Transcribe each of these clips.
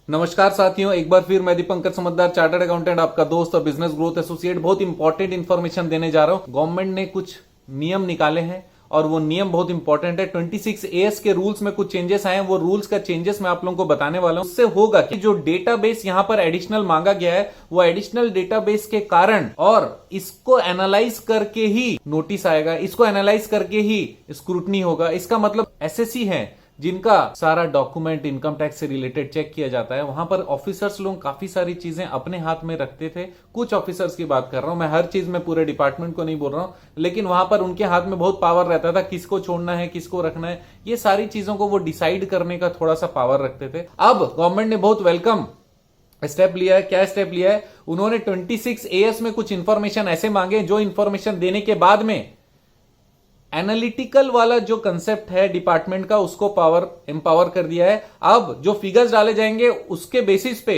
नमस्कार साथियों, एक बार फिर मैं दीपंकर समझदार चार्टर्ड अकाउंटेंट आपका दोस्त और बिजनेस ग्रोथ एसोसिएट बहुत इंपॉर्टेंट इन्फॉर्मेशन देने जा रहा हूं। गवर्नमेंट ने कुछ नियम निकाले हैं और वो नियम बहुत इंपॉर्टेंट है। 26AS के रूल्स में कुछ चेंजेस आए हैं। वो रूल्स का चेंजेस मैं आप लोगों को बताने वाला हूं। उससे होगा कि जो डेटाबेस यहां पर एडिशनल मांगा गया है वो एडिशनल डेटाबेस के कारण और इसको एनालाइज करके ही नोटिस आएगा, इसको एनालाइज करके ही स्क्रूटनी होगा। इसका मतलब एसएससी है जिनका सारा डॉक्यूमेंट इनकम टैक्स से रिलेटेड चेक किया जाता है, वहां पर ऑफिसर्स लोग काफी सारी चीजें अपने हाथ में रखते थे। कुछ ऑफिसर्स की बात कर रहा हूं मैं, हर चीज में पूरे डिपार्टमेंट को नहीं बोल रहा हूं, लेकिन वहां पर उनके हाथ में बहुत पावर रहता था, किसको छोड़ना है किसको रखना है, ये सारी चीजों को वो डिसाइड करने का थोड़ा सा पावर रखते थे। अब गवर्नमेंट ने बहुत वेलकम स्टेप लिया है। क्या स्टेप लिया है? उन्होंने 26AS में कुछ इंफॉर्मेशन ऐसे मांगे जो इंफॉर्मेशन देने के बाद में एनालिटिकल वाला जो कंसेप्ट है डिपार्टमेंट का उसको एम्पावर कर दिया है। अब जो फिगर्स डाले जाएंगे उसके बेसिस पे,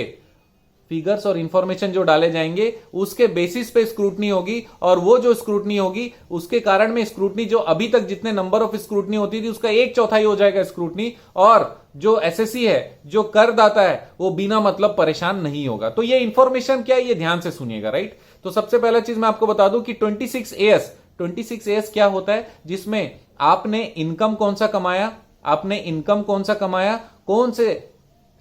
फिगर्स और इंफॉर्मेशन जो डाले जाएंगे उसके बेसिस पे स्क्रूटनी होगी, और वो जो स्क्रूटनी होगी उसके कारण में स्क्रूटनी जो अभी तक जितने नंबर ऑफ स्क्रूटनी होती थी उसका 1/4 हो जाएगा स्क्रूटनी, और जो एसएससी है, जो करदाता है, वो बिना मतलब परेशान नहीं होगा। तो ये इंफॉर्मेशन क्या है, ये ध्यान से सुनिएगा, राइट। तो सबसे पहला चीज मैं आपको बता दूं कि 26AS क्या होता है, जिसमें आपने इनकम कौन सा कमाया, कौन से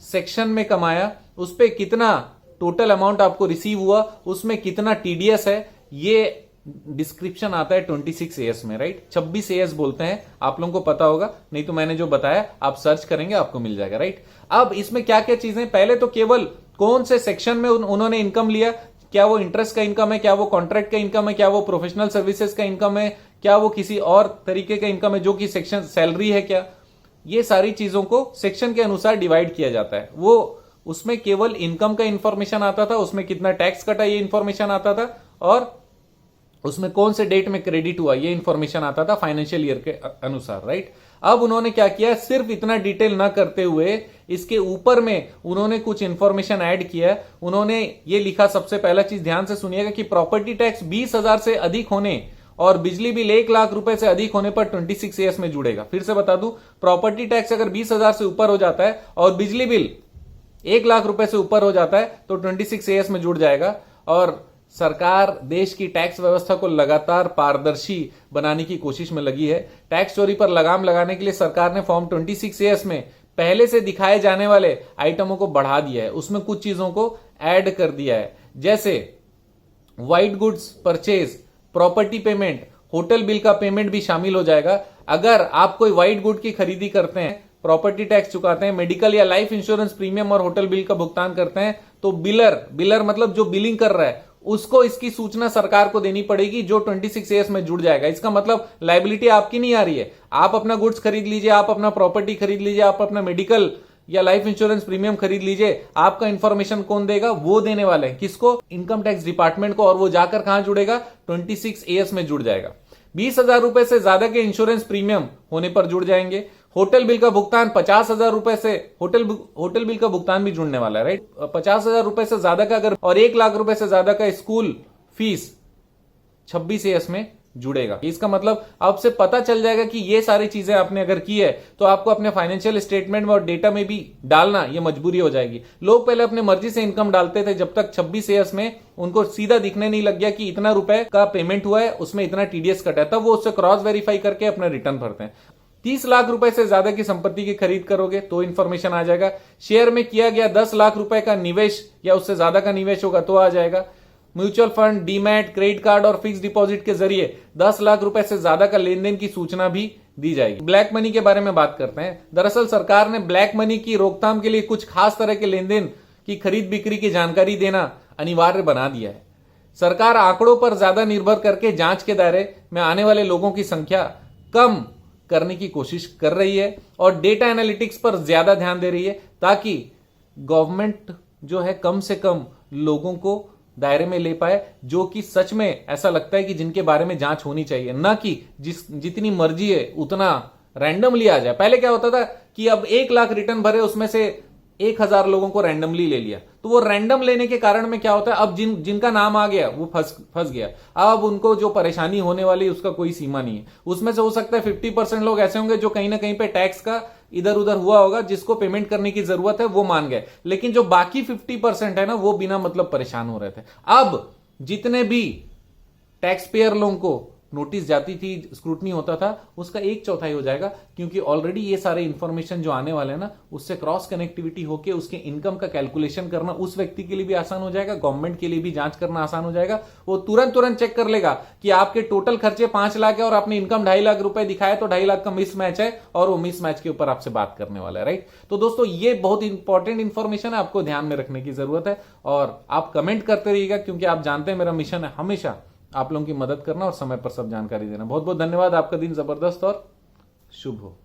सेक्शन में कमाया, उस पे कितना टोटल अमाउंट आपको रिसीव हुआ, उसमें कितना टीडीएस है, ये डिस्क्रिप्शन आता है 26AS में, राइट। 26AS बोलते हैं, आप लोगों को पता होगा, नहीं तो मैंने जो बताया आप सर्च करेंगे आपको मिल जाएगा, राइट। अब इसमें क्या क्या चीजें, पहले तो केवल कौन से सेक्शन में उन्होंने इनकम लिया, क्या वो इंटरेस्ट का इनकम है, क्या वो कॉन्ट्रैक्ट का इनकम है, क्या वो प्रोफेशनल सर्विसेज का इनकम है, क्या वो किसी और तरीके का इनकम है जो कि सेक्शन सैलरी है क्या, ये सारी चीजों को सेक्शन के अनुसार डिवाइड किया जाता है। वो उसमें केवल इनकम का इंफॉर्मेशन आता था, उसमें कितना टैक्स कटा ये इंफॉर्मेशन आता था, और उसमें कौन से डेट में क्रेडिट हुआ ये इंफॉर्मेशन आता था फाइनेंशियल ईयर के अनुसार, राइट। अब उन्होंने क्या किया, सिर्फ इतना डिटेल ना करते हुए इसके ऊपर में उन्होंने कुछ इंफॉर्मेशन ऐड किया। उन्होंने ये लिखा, सबसे पहला चीज ध्यान से सुनिएगा, कि प्रॉपर्टी टैक्स 20,000 से अधिक होने और बिजली बिल 1 लाख रुपए से अधिक होने पर 26AS में जुड़ेगा। फिर से बता दूं, प्रॉपर्टी टैक्स अगर 20,000 से ऊपर हो जाता है और बिजली बिल 1 लाख रुपए से ऊपर हो जाता है तो 26AS में जुड़ जाएगा। और सरकार देश की टैक्स व्यवस्था को लगातार पारदर्शी बनाने की कोशिश में लगी है। टैक्स चोरी पर लगाम लगाने के लिए सरकार ने फॉर्म 26AS में पहले से दिखाए जाने वाले आइटमों को बढ़ा दिया है, उसमें कुछ चीजों को ऐड कर दिया है, जैसे white goods purchase, property payment, hotel bill का पेमेंट भी शामिल हो जाएगा। अगर आप कोई व्हाइट गुड की खरीदी करते हैं, प्रॉपर्टी टैक्स चुकाते हैं, मेडिकल या लाइफ इंश्योरेंस प्रीमियम और होटल बिल का भुगतान करते हैं, तो बिलर मतलब जो बिलिंग कर रहा है उसको इसकी सूचना सरकार को देनी पड़ेगी, जो 26AS में जुड़ जाएगा। इसका मतलब लायबिलिटी आपकी नहीं आ रही है, आप अपना गुड्स खरीद लीजिए, आप अपना प्रॉपर्टी खरीद लीजिए, आप अपना मेडिकल या लाइफ इंश्योरेंस प्रीमियम खरीद लीजिए, आपका इंफॉर्मेशन कौन देगा, वो देने वाले हैं, किसको, इनकम टैक्स डिपार्टमेंट को, और वो जाकर कहां जुड़ेगा, 26AS में जुड़ जाएगा। 20,000 रुपए से ज्यादा के इंश्योरेंस प्रीमियम होने पर जुड़ जाएंगे। होटल बिल का भुगतान 50,000 रुपए से, होटल बिल का भुगतान भी जुड़ने वाला है, राइट। 50,000 रुपए से ज्यादा का अगर, और 1 लाख रुपए से ज्यादा का स्कूल फीस 26AS में जुड़ेगा। इसका मतलब आपसे पता चल जाएगा कि ये सारी चीजें आपने अगर की है तो आपको अपने फाइनेंशियल स्टेटमेंट में और डेटा में भी डालना ये मजबूरी हो जाएगी। लोग पहले अपने मर्जी से इनकम डालते थे, जब तक 26AS में उनको सीधा दिखने नहीं लग गया कि इतना रुपए का पेमेंट हुआ है, उसमें इतना टीडीएस कटा है, तब वो उससे क्रॉस वेरीफाई करके अपना रिटर्न भरते हैं। 30 लाख रुपए से ज्यादा की संपत्ति की खरीद करोगे तो इंफॉर्मेशन आ जाएगा। शेयर में किया गया 10 लाख रुपए का निवेश या उससे ज्यादा का निवेश होगा तो आ जाएगा। Mutual fund, demat, credit card और फिक्स डिपॉजिट के जरिए 10 लाख रुपए से ज्यादा का लेन देन की सूचना भी दी जाएगी। ब्लैक मनी के बारे में बात करते हैं। दरअसल सरकार ने ब्लैक मनी की रोकथाम के लिए कुछ खास तरह के लेन देन की खरीद बिक्री की जानकारी देना अनिवार्य बना दिया है। सरकार आंकड़ों पर ज्यादा निर्भर करके जांच के दायरे में आने वाले लोगों की संख्या कम करने की कोशिश कर रही है और डेटा एनालिटिक्स पर ज्यादा ध्यान दे रही है, ताकि गवर्नमेंट जो है कम से कम लोगों को दायरे में ले पाए, जो कि सच में ऐसा लगता है कि जिनके बारे में जांच होनी चाहिए, ना कि जितनी मर्जी है उतना रैंडमली आ जाए। पहले क्या होता था कि अब 1 लाख रिटर्न भरे, उसमें से 1000 लोगों को रैंडमली ले लिया, तो वो रैंडम लेने के कारण में क्या होता है, अब जिनका नाम आ गया वो फंस गया। अब उनको जो परेशानी होने वाली है उसका कोई सीमा नहीं है। उसमें से हो सकता है 50% लोग ऐसे होंगे जो कहीं ना कहीं पे टैक्स का इधर उधर हुआ होगा, जिसको पेमेंट करने की जरूरत है वो मान गए, लेकिन जो बाकी 50% है ना, वो बिना मतलब परेशान हो रहे थे। अब जितने भी टैक्स पेयर लोगों को नोटिस जाती थी, स्क्रूटनी होता था, उसका 1/4 हो जाएगा, क्योंकि ऑलरेडी ये सारे इंफॉर्मेशन जो आने वाले हैं ना, उससे क्रॉस कनेक्टिविटी होके उसके इनकम का कैलकुलेशन करना उस व्यक्ति के लिए भी आसान हो जाएगा, गवर्नमेंट के लिए भी जांच करना आसान हो जाएगा। वो तुरंत चेक कर लेगा कि आपके टोटल खर्चे 5 लाख है और आपने इनकम 2.5 लाख रुपए दिखाया, तो 2.5 लाख का मिस मैच है, और वो मिस मैच के ऊपर आपसे बात करने वाला है, राइट। तो दोस्तों ये बहुत इंपॉर्टेंट इंफॉर्मेशन है, आपको ध्यान में रखने की जरूरत है, और आप कमेंट करते रहिएगा, क्योंकि आप जानते हैं मेरा मिशन है हमेशा आप लोगों की मदद करना और समय पर सब जानकारी देना। बहुत बहुत धन्यवाद। आपका दिन जबरदस्त और शुभ हो।